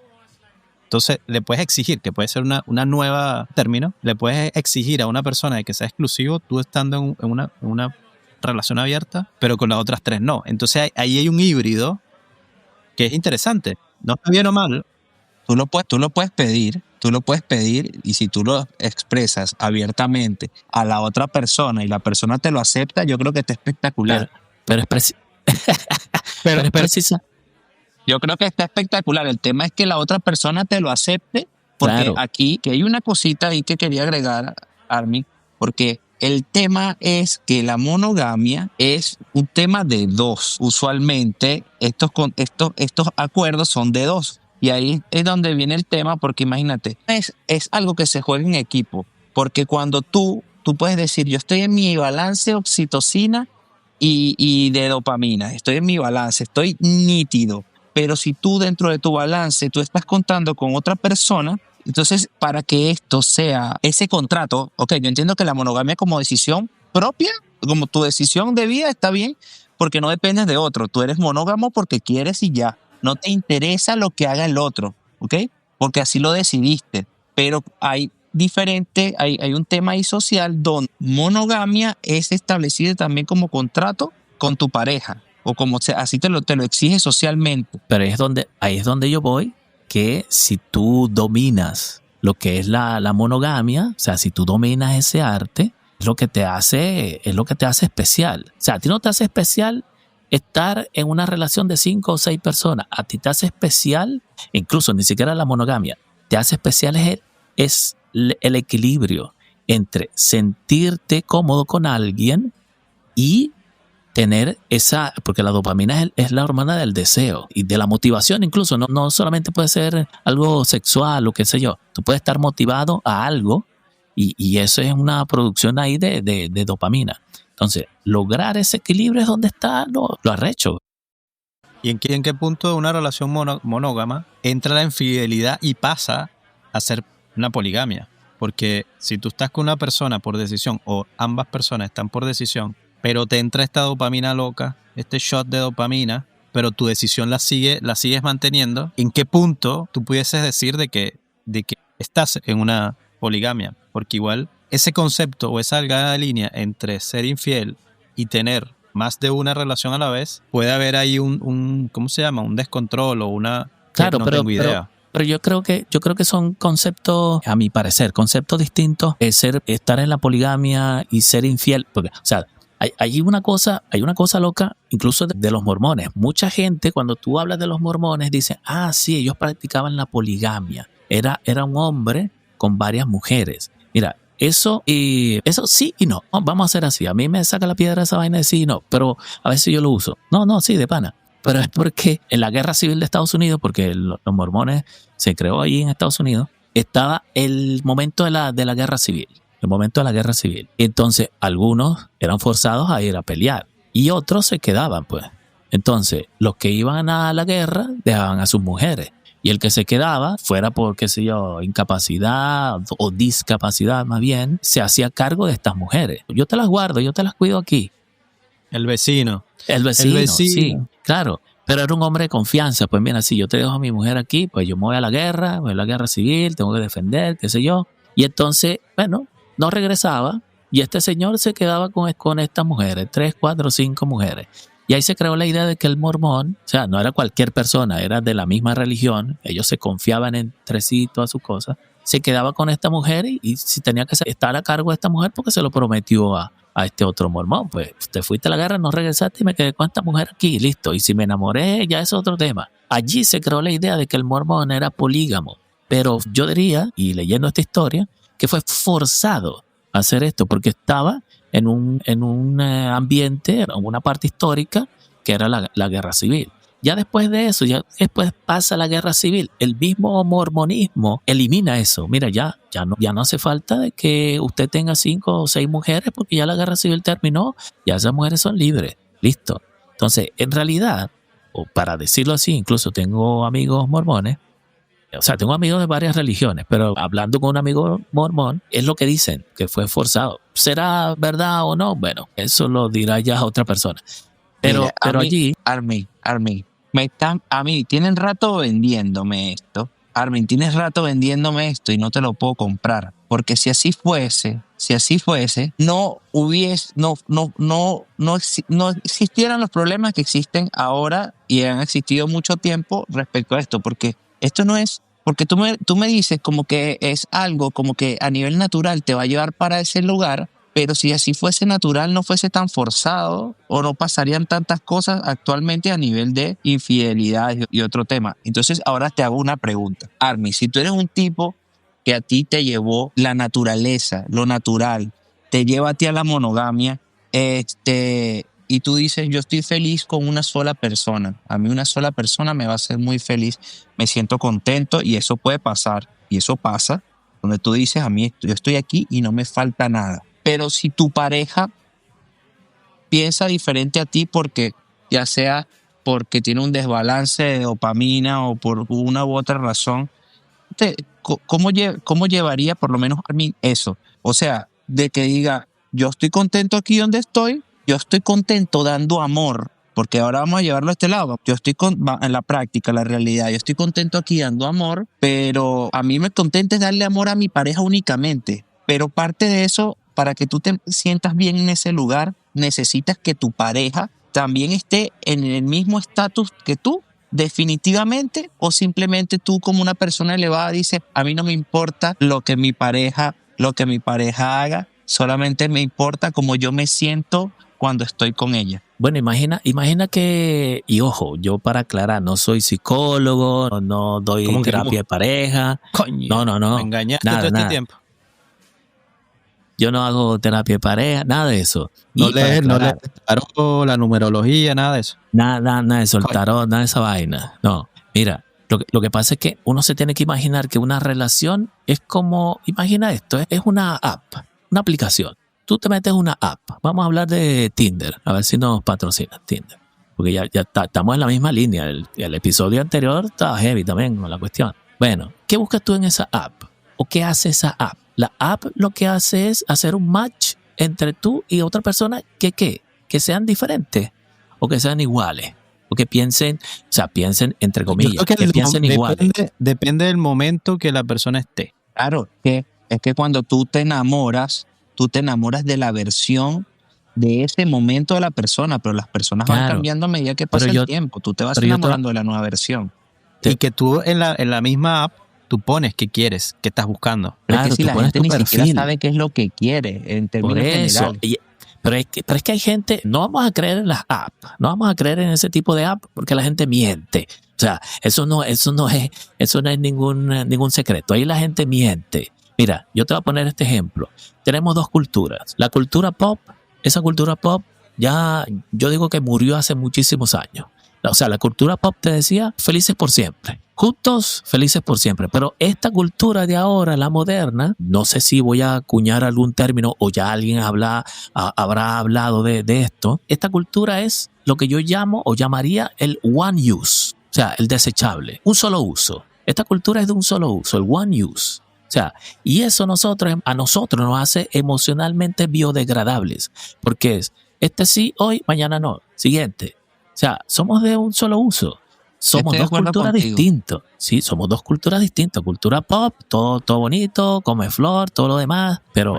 Entonces le puedes exigir, que puede ser una nueva término, le puedes exigir a una persona de que sea exclusivo, tú estando en una relación abierta, pero con las otras tres no. Entonces ahí hay un híbrido que es interesante. No está bien o mal. Tú lo puedes pedir, y si tú lo expresas abiertamente a la otra persona y la persona te lo acepta, yo creo que está espectacular. Pero es precisa. Yo creo que está espectacular. El tema es que la otra persona te lo acepte, porque Claro. aquí que hay una cosita ahí que quería agregar, Armin, porque el tema es que la monogamia es un tema de dos. Usualmente estos acuerdos son de dos. Y ahí es donde viene el tema, porque imagínate, es algo que se juega en equipo. Porque cuando tú puedes decir, yo estoy en mi balance oxitocina y de dopamina, estoy en mi balance, estoy nítido. Pero si tú dentro de tu balance, tú estás contando con otra persona, entonces para que esto sea ese contrato, ok, yo entiendo que la monogamia como decisión propia, como tu decisión de vida está bien, porque no dependes de otro. Tú eres monógamo porque quieres y ya. No te interesa lo que haga el otro, ¿ok? Porque así lo decidiste. Pero hay un tema ahí social donde monogamia es establecida también como contrato con tu pareja, o como así te lo exige socialmente. Pero ahí es donde yo voy, que si tú dominas lo que es la monogamia, o sea, si tú dominas ese arte, es lo que te hace especial. O sea, a ti no te hace especial estar en una relación de 5 o 6 personas. A ti te hace especial, incluso ni siquiera la monogamia, te hace especial es el equilibrio entre sentirte cómodo con alguien y tener porque la dopamina es la hormona del deseo y de la motivación, incluso no solamente puede ser algo sexual o qué sé yo, tú puedes estar motivado a algo y eso es una producción ahí de dopamina. Entonces, lograr ese equilibrio es donde está lo arrecho. ¿Y en qué punto de una relación monógama entra la infidelidad y pasa a ser una poligamia? Porque si tú estás con una persona por decisión o ambas personas están por decisión, pero te entra esta dopamina loca, este shot de dopamina, pero tu decisión la sigues manteniendo, ¿en qué punto tú pudieses decir de que estás en una poligamia? Porque igual ese concepto o esa delgada línea entre ser infiel y tener más de una relación a la vez, puede haber ahí un ¿cómo se llama? Un descontrol o una... Claro, no pero, tengo idea. pero yo creo que son conceptos, a mi parecer, conceptos distintos. Estar en la poligamia y ser infiel. Porque, o sea, hay una cosa loca, incluso de los mormones. Mucha gente, cuando tú hablas de los mormones, dice, sí, ellos practicaban la poligamia. Era un hombre con varias mujeres. Mira, eso sí y no. Vamos a hacer así. A mí me saca la piedra esa vaina de sí y no, pero a veces yo lo uso. No, sí, de pana. Pero es porque en la guerra civil de Estados Unidos, porque los mormones se creó allí en Estados Unidos, estaba el momento de la guerra civil. El momento de la guerra civil. Entonces, algunos eran forzados a ir a pelear y otros se quedaban, pues. Entonces, los que iban a la guerra dejaban a sus mujeres. Y el que se quedaba, fuera por, qué sé yo, incapacidad o discapacidad más bien, se hacía cargo de estas mujeres. Yo te las guardo, yo te las cuido aquí. El vecino. El vecino, sí, claro. Pero era un hombre de confianza. Pues mira, si yo te dejo a mi mujer aquí, pues yo me voy a la guerra, voy a la guerra civil, tengo que defender, qué sé yo. Y entonces, bueno, no regresaba y este señor se quedaba con estas mujeres, 3, 4, 5 mujeres. Y ahí se creó la idea de que el mormón, o sea, no era cualquier persona, era de la misma religión, ellos se confiaban entre sí y todas sus cosas, se quedaba con esta mujer y si tenía que estar a cargo de esta mujer porque se lo prometió a este otro mormón, pues te fuiste a la guerra, no regresaste y me quedé con esta mujer aquí, listo, y si me enamoré ya es otro tema. Allí se creó la idea de que el mormón era polígamo, pero yo diría, y leyendo esta historia, que fue forzado a hacer esto porque estaba en un ambiente, en una parte histórica que era la guerra civil. Ya después de eso, ya después pasa la guerra civil, el mismo mormonismo elimina eso. Mira, ya no hace falta de que usted tenga 5 o 6 mujeres porque ya la guerra civil terminó, ya esas mujeres son libres, listo. Entonces, en realidad, o para decirlo así, incluso tengo amigos mormones, o sea, tengo amigos de varias religiones, pero hablando con un amigo mormón, es lo que dicen, que fue forzado. ¿Será verdad o no? Bueno, eso lo dirá ya otra persona. Pero allí... Armin, a mí tienen rato vendiéndome esto. Armin, tienes rato vendiéndome esto y no te lo puedo comprar. Porque si así fuese, no existieran los problemas que existen ahora y han existido mucho tiempo respecto a esto. Porque esto no es... Porque tú me dices como que es algo como que a nivel natural te va a llevar para ese lugar, pero si así fuese natural no fuese tan forzado o no pasarían tantas cosas actualmente a nivel de infidelidad y otro tema. Entonces ahora te hago una pregunta. Armin, si tú eres un tipo que a ti te llevó la naturaleza, lo natural, te lleva a ti a la monogamia, y tú dices, yo estoy feliz con una sola persona. A mí una sola persona me va a hacer muy feliz. Me siento contento y eso puede pasar. Y eso pasa donde tú dices, a mí yo estoy aquí y no me falta nada. Pero si tu pareja piensa diferente a ti porque ya sea porque tiene un desbalance de dopamina o por una u otra razón, ¿cómo llevaría por lo menos a mí eso? O sea, de que diga, yo estoy contento aquí donde estoy, yo estoy contento dando amor, porque ahora vamos a llevarlo a este lado. Yo estoy en la práctica, la realidad, yo estoy contento aquí dando amor, pero a mí me contenta es darle amor a mi pareja únicamente. Pero parte de eso, para que tú te sientas bien en ese lugar, necesitas que tu pareja también esté en el mismo estatus que tú, definitivamente, o simplemente tú como una persona elevada dices, a mí no me importa lo que mi pareja haga, solamente me importa cómo yo me siento cuando estoy con ella. Bueno, imagina que, y ojo, yo para aclarar, no soy psicólogo, no doy terapia de pareja. Coño, no. Me engañaste nada, todo este nada. tiempo. Yo no hago terapia de pareja, nada de eso. No Y para lees aclarar, el tarot, la numerología, nada de eso. nada de eso, el tarot, nada de esa vaina. No, mira, lo que pasa es que uno se tiene que imaginar que una relación es como, imagina esto, es una app, una aplicación. Tú te metes una app. Vamos a hablar de Tinder, a ver si nos patrocina Tinder. Porque ya estamos en la misma línea. El episodio anterior estaba heavy también con la cuestión. Bueno, ¿qué buscas tú en esa app? ¿O qué hace esa app? La app lo que hace es hacer un match entre tú y otra persona que sean diferentes o que sean iguales. O que piensen entre comillas, Yo creo que piensen iguales. Depende del momento que la persona esté. Claro, es que cuando tú te enamoras de la versión de ese momento de la persona, pero las personas van Claro. cambiando a medida que pasa Pero el tiempo. Tú te vas pero yo te- enamorando de la nueva versión. Y que tú en la misma app, tú pones qué quieres, qué estás buscando. Pero Claro, es que si tú la pones gente tu ni siquiera perfil. sabe qué es lo que quiere en Por términos eso. generales. Pero es que hay gente, no vamos a creer en las apps, no vamos a creer en ese tipo de app porque la gente miente. O sea, eso no es ningún secreto. Ahí la gente miente. Mira, yo te voy a poner este ejemplo. Tenemos dos culturas. La cultura pop, esa cultura pop ya, yo digo que murió hace muchísimos años. O sea, la cultura pop te decía felices por siempre. Juntos, felices por siempre. Pero esta cultura de ahora, la moderna, no sé si voy a acuñar algún término o ya alguien habrá hablado de esto. Esta cultura es lo que yo llamo o llamaría el one use. O sea, el desechable. Un solo uso. Esta cultura es de un solo uso, el one use. O sea, y eso a nosotros nos hace emocionalmente biodegradables. Porque es, este sí, hoy, mañana no. Siguiente. O sea, somos de un solo uso. Somos Estoy de dos acuerdo culturas contigo. distintas. Sí, somos dos culturas distintas. Cultura pop, todo bonito, come flor, todo lo demás. Pero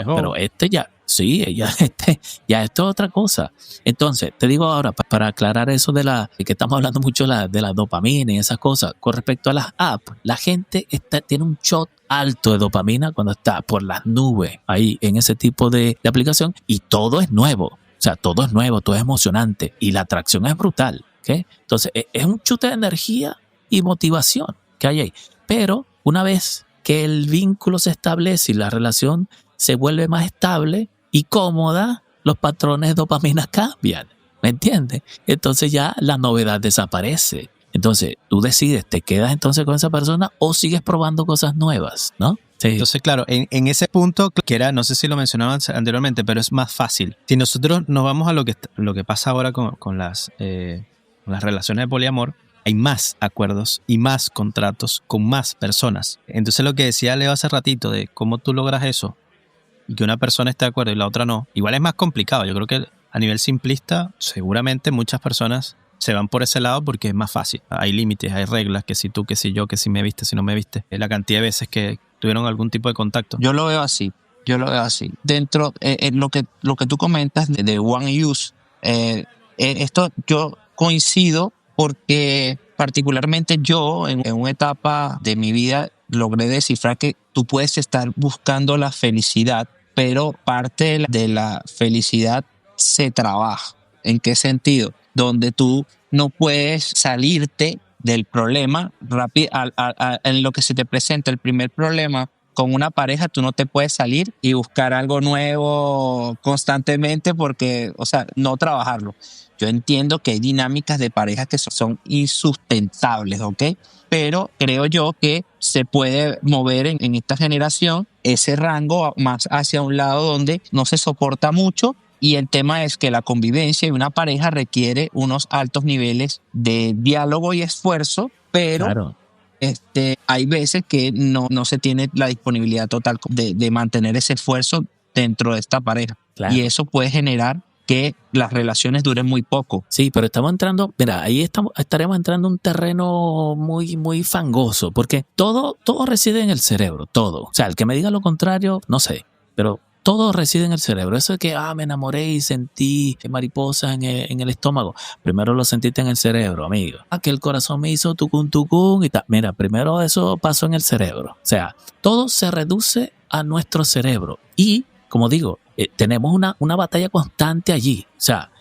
ya, sí, ya esto es otra cosa. Entonces, te digo ahora, para aclarar eso que estamos hablando mucho de la dopamina y esas cosas, con respecto a las apps, la gente tiene un shot alto de dopamina cuando está por las nubes ahí en ese tipo de aplicación y todo es nuevo. O sea, todo es nuevo, todo es emocionante y la atracción es brutal. ¿Okay? Entonces, es un chute de energía y motivación que hay ahí. Pero una vez que el vínculo se establece y la relación se vuelve más estable y cómoda, los patrones de dopamina cambian. ¿Me entiendes? Entonces ya la novedad desaparece. Entonces, tú decides, ¿te quedas entonces con esa persona o sigues probando cosas nuevas? ¿No? Sí. Entonces, claro, en ese punto, que era, no sé si lo mencionaban anteriormente, pero es más fácil. Si nosotros nos vamos a lo que pasa ahora con las relaciones de poliamor, hay más acuerdos y más contratos con más personas. Entonces, lo que decía Leo hace ratito de cómo tú logras eso y que una persona esté de acuerdo y la otra no, igual es más complicado. Yo creo que a nivel simplista, seguramente muchas personas se van por ese lado porque es más fácil. Hay límites, hay reglas, que si tú, que si yo, que si me viste, si no me viste. La cantidad de veces que tuvieron algún tipo de contacto. Yo lo veo así. Dentro, lo que tú comentas de one use, esto yo coincido porque particularmente yo en una etapa de mi vida logré descifrar que tú puedes estar buscando la felicidad, pero parte de la felicidad se trabaja. ¿En qué sentido? Donde tú no puedes salirte del problema rápido en lo que se te presenta el primer problema. Con una pareja tú no te puedes salir y buscar algo nuevo constantemente porque, o sea, no trabajarlo. Yo entiendo que hay dinámicas de parejas que son insustentables, ¿ok? Pero creo yo que se puede mover en esta generación ese rango más hacia un lado donde no se soporta mucho. Y el tema es que la convivencia de una pareja requiere unos altos niveles de diálogo y esfuerzo, pero Claro. Hay veces que no se tiene la disponibilidad total de mantener ese esfuerzo dentro de esta pareja. Claro. Y eso puede generar que las relaciones duren muy poco. Sí, pero estamos entrando, mira, estaremos entrando en un terreno muy, muy fangoso, porque todo reside en el cerebro, todo. O sea, el que me diga lo contrario, no sé, pero todo reside en el cerebro. Eso de que, me enamoré y sentí mariposas en el estómago. Primero lo sentiste en el cerebro, amigo. Que el corazón me hizo tucún y tal. Mira, primero eso pasó en el cerebro. O sea, todo se reduce a nuestro cerebro. Y, como digo, tenemos una batalla constante allí. O sea,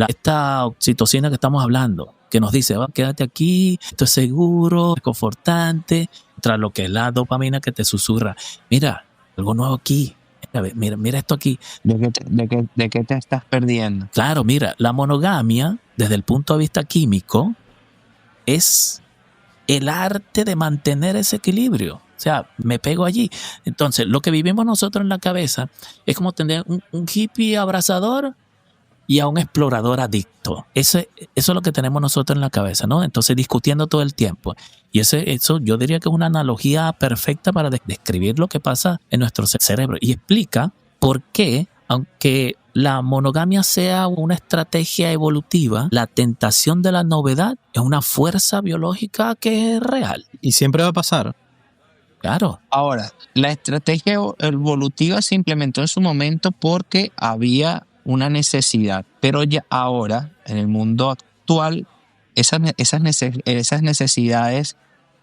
esta oxitocina que estamos hablando, que nos dice, quédate aquí, esto es seguro, es confortante, tras lo que es la dopamina que te susurra. Mira, algo nuevo aquí. Mira esto aquí. ¿De qué te estás perdiendo? Claro, mira, la monogamia, desde el punto de vista químico, es el arte de mantener ese equilibrio. O sea, me pego allí. Entonces, lo que vivimos nosotros en la cabeza es como tener un hippie abrazador y a un explorador adicto. Eso es lo que tenemos nosotros en la cabeza, ¿no? Entonces, discutiendo todo el tiempo. Y eso yo diría que es una analogía perfecta para describir lo que pasa en nuestro cerebro. Y explica por qué, aunque la monogamia sea una estrategia evolutiva, la tentación de la novedad es una fuerza biológica que es real. Y siempre va a pasar. Claro. Ahora, la estrategia evolutiva se implementó en su momento porque había una necesidad, pero ya ahora, en el mundo actual, esas necesidades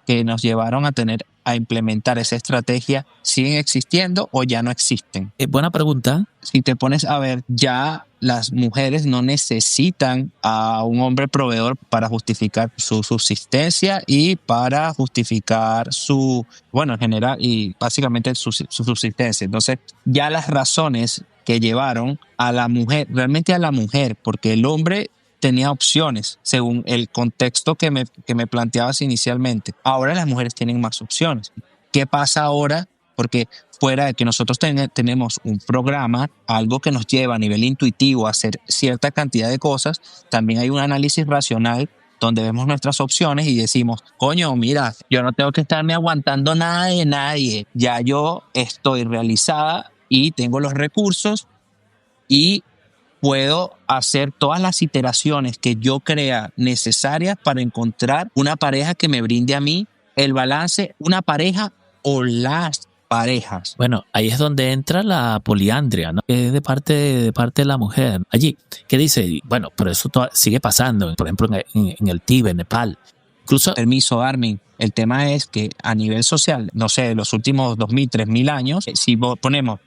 que nos llevaron a implementar esa estrategia, ¿siguen existiendo o ya no existen? Buena pregunta. Si te pones a ver, ya las mujeres no necesitan a un hombre proveedor para justificar su subsistencia y para justificar en general y básicamente su subsistencia. Entonces, ya las razones que llevaron a la mujer, realmente a la mujer, porque el hombre tenía opciones según el contexto que me planteabas inicialmente. Ahora las mujeres tienen más opciones. ¿Qué pasa ahora? Porque fuera de que nosotros tenemos un programa, algo que nos lleva a nivel intuitivo a hacer cierta cantidad de cosas, también hay un análisis racional donde vemos nuestras opciones y decimos, coño, mira, yo no tengo que estarme aguantando nada de nadie. Ya yo estoy realizada y tengo los recursos y puedo hacer todas las iteraciones que yo crea necesarias para encontrar una pareja que me brinde a mí el balance, una pareja o las parejas. Bueno, ahí es donde entra la poliandria, ¿no? Es de parte de la mujer. Allí, ¿qué dice? Bueno, pero eso sigue pasando, por ejemplo, en el Tíbet, Nepal. Incluso, permiso, Armin, el tema es que a nivel social, no sé, los últimos 2000, 3000 años, si ponemos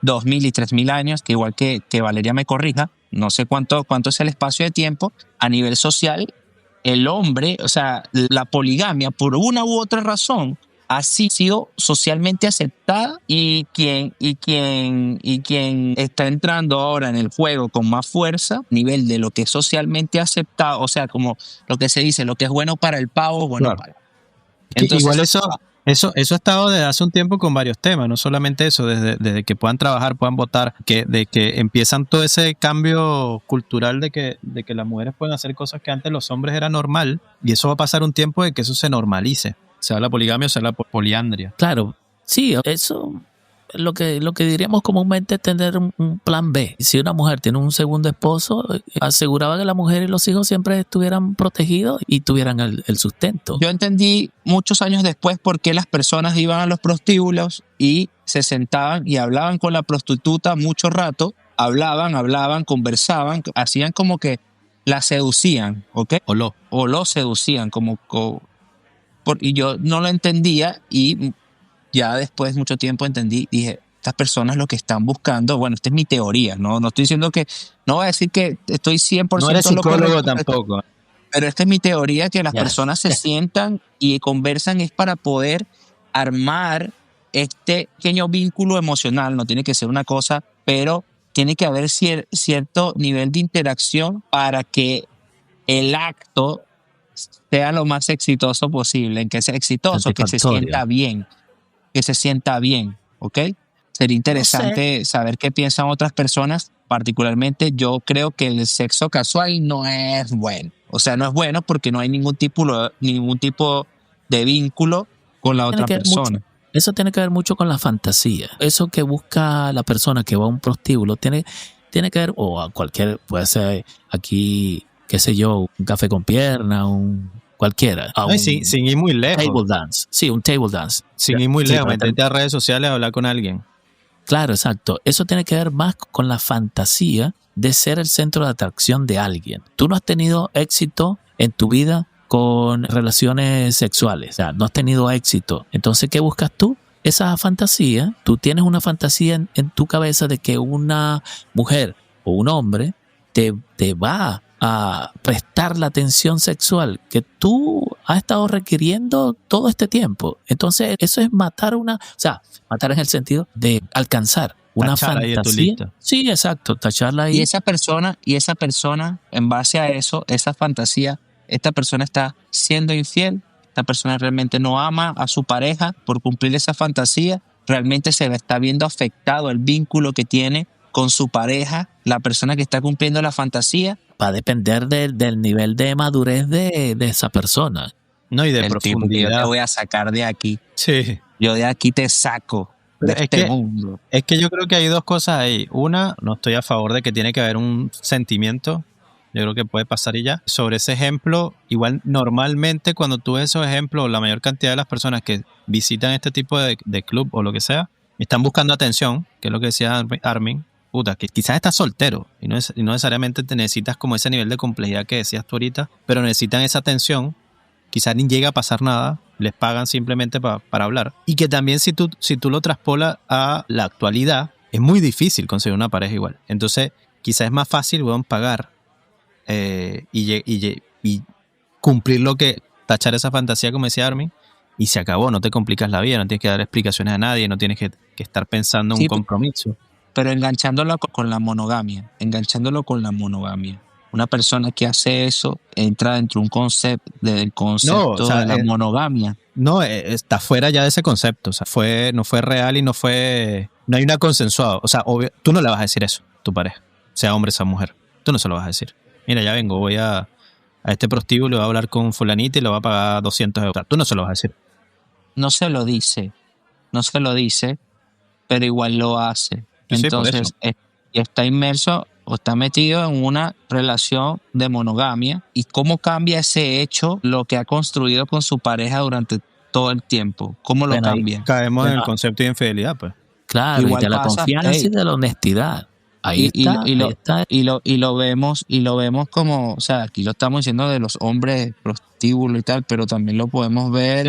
2000 y 3000 años, que igual que Valeria me corrija, no sé cuánto es el espacio de tiempo, a nivel social, el hombre, o sea, la poligamia, por una u otra razón, ha sido socialmente aceptada y quien está entrando ahora en el juego con más fuerza, a nivel de lo que es socialmente aceptado, o sea, como lo que se dice, lo que es bueno para el pavo, bueno claro. para... Entonces, igual eso ha estado desde hace un tiempo con varios temas, no solamente eso, desde que puedan trabajar, puedan votar, de que empiezan todo ese cambio cultural de que las mujeres pueden hacer cosas que antes los hombres era normal, y eso va a pasar un tiempo de que eso se normalice, sea la poligamia o sea la poliandria. claro, sí, eso lo que diríamos comúnmente es tener un plan B. Si una mujer tiene un segundo esposo, aseguraba que la mujer y los hijos siempre estuvieran protegidos y tuvieran el sustento. Yo entendí muchos años después por qué las personas iban a los prostíbulos y se sentaban y hablaban con la prostituta mucho rato, hablaban, conversaban, hacían como que la seducían, ¿ok? O lo seducían, y yo no lo entendía y ya después de mucho tiempo entendí, dije, estas personas lo que están buscando, bueno, esta es mi teoría, no estoy diciendo no voy a decir que estoy 100% no eres psicólogo tampoco. Pero esta es mi teoría, que las personas se sientan y conversan es para poder armar este pequeño vínculo emocional, no tiene que ser una cosa, pero tiene que haber cierto nivel de interacción para que el acto sea lo más exitoso posible, en que sea exitoso, que se sienta bien, ¿ok? Sería interesante saber qué piensan otras personas. Particularmente yo creo que el sexo casual no es bueno. O sea, no es bueno porque no hay ningún tipo de vínculo con la otra persona. Eso tiene que ver mucho con la fantasía. Eso que busca la persona que va a un prostíbulo tiene que ver, o a cualquier, puede ser aquí, qué sé yo, un café con pierna, cualquiera. Sin ir muy lejos. Table dance. Sí, un table dance. Sin ir muy lejos, meterte a redes sociales a hablar con alguien. Claro, exacto. Eso tiene que ver más con la fantasía de ser el centro de atracción de alguien. Tú no has tenido éxito en tu vida con relaciones sexuales. O sea, no has tenido éxito. Entonces, ¿qué buscas tú? Esa fantasía. Tú tienes una fantasía en tu cabeza de que una mujer o un hombre te va a prestar la atención sexual que tú has estado requiriendo todo este tiempo. Entonces, eso es matar matar en el sentido de alcanzar una fantasía. Sí, exacto, tacharla ahí. Y esa persona, en base a eso, esa fantasía, esta persona está siendo infiel, esta persona realmente no ama a su pareja por cumplir esa fantasía, realmente se le está viendo afectado el vínculo que tiene con su pareja, la persona que está cumpliendo la fantasía. Va a depender del nivel de madurez de esa persona. No, y de profundidad. Yo te voy a sacar de aquí. Sí. Yo de aquí te saco de este mundo. Es que yo creo que hay dos cosas ahí. Una, no estoy a favor de que tiene que haber un sentimiento. Yo creo que puede pasar y ya. Sobre ese ejemplo, igual normalmente cuando tú ves esos ejemplos, la mayor cantidad de las personas que visitan este tipo de club o lo que sea, están buscando atención, que es lo que decía Armin. puta, que quizás estás soltero y no necesariamente te necesitas como ese nivel de complejidad que decías tú ahorita, pero necesitan esa atención, quizás ni llega a pasar nada, les pagan simplemente para hablar. Y que también si tú lo traspolas a la actualidad, es muy difícil conseguir una pareja igual. Entonces, quizás es más fácil, weón, pagar y cumplir tachar esa fantasía, como decía Armin, y se acabó, no te complicas la vida, no tienes que dar explicaciones a nadie, no tienes que estar pensando en un compromiso. Pero enganchándolo con la monogamia, Una persona que hace eso entra dentro de un concepto, del concepto de la monogamia. No, está fuera ya de ese concepto, o sea, no fue real y no hay una consensuada, o sea, tú no le vas a decir eso a tu pareja, sea hombre, sea mujer, tú no se lo vas a decir. Mira, ya vengo, voy a este prostíbulo, voy a hablar con fulanita y le voy a pagar 200 euros. O sea, tú no se lo vas a decir. No se lo dice, pero igual lo hace. Sí, entonces, está inmerso o está metido en una relación de monogamia. ¿Y cómo cambia ese hecho lo que ha construido con su pareja durante todo el tiempo? ¿Cómo lo cambia? Caemos en el concepto de infidelidad, pues. Claro, igual y de la confianza y de la honestidad. Ahí está. Y lo vemos como, o sea, aquí lo estamos diciendo de los hombres prostíbulos y tal, pero también lo podemos ver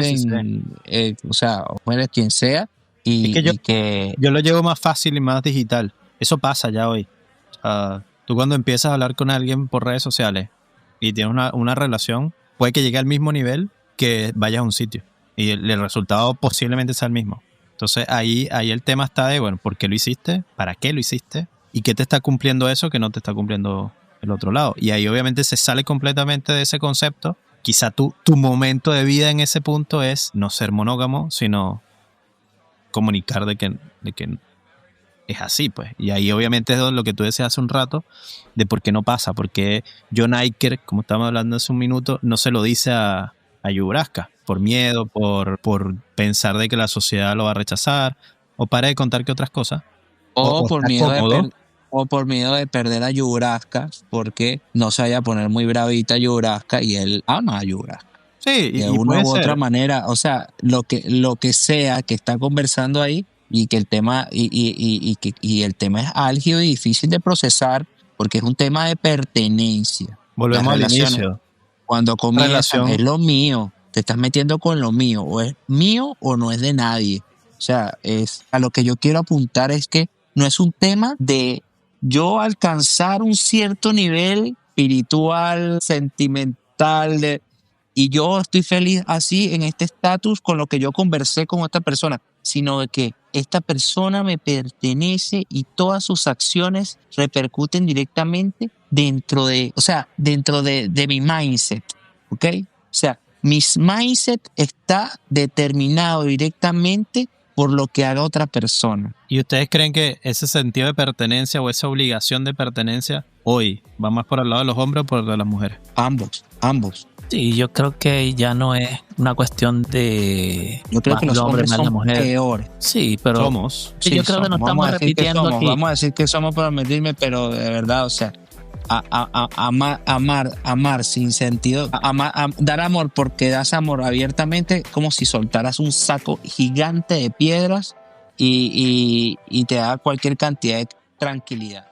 o sea, mujeres, quien sea. Yo lo llevo más fácil y más digital. Eso pasa ya hoy. O sea, tú cuando empiezas a hablar con alguien por redes sociales y tienes una relación, puede que llegue al mismo nivel que vayas a un sitio. Y el resultado posiblemente sea el mismo. Entonces ahí el tema está de, bueno, ¿por qué lo hiciste? ¿Para qué lo hiciste? ¿Y qué te está cumpliendo eso que no te está cumpliendo el otro lado? Y ahí obviamente se sale completamente de ese concepto. Quizá tu momento de vida en ese punto es no ser monógamo, sino comunicar de que es así, pues. Y ahí obviamente es lo que tú decías hace un rato, de por qué no pasa, porque John Iker, como estábamos hablando hace un minuto, no se lo dice a Yubraska, por miedo, por pensar de que la sociedad lo va a rechazar, o para de contar que otras cosas. O por miedo de perder a Yubraska, porque no se vaya a poner muy bravita Yubraska y él ama a Yubraska. Sí, de una u otra manera, o sea, lo que sea que está conversando ahí y que el tema y el tema es álgido y difícil de procesar porque es un tema de pertenencia. Volvemos al inicio. Cuando comienzan, es lo mío, te estás metiendo con lo mío, o es mío o no es de nadie. O sea, a lo que yo quiero apuntar es que no es un tema de yo alcanzar un cierto nivel espiritual, sentimental, y yo estoy feliz así en este estatus con lo que yo conversé con esta persona, sino de que esta persona me pertenece y todas sus acciones repercuten directamente dentro de mi mindset, ¿ok? O sea, mi mindset está determinado directamente por lo que haga otra persona. ¿Y ustedes creen que ese sentido de pertenencia o esa obligación de pertenencia hoy va más por el lado de los hombres o por el de las mujeres? Ambos. Sí, yo creo que ya no es una cuestión de yo creo que los hombres son peores. Sí, pero somos. Sí, yo creo que nos estamos repitiendo aquí. Vamos a decir que somos para medirme, pero de verdad, o sea, amar sin sentido, dar amor porque das amor abiertamente, como si soltaras un saco gigante de piedras y te da cualquier cantidad de tranquilidad.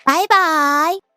Bye bye.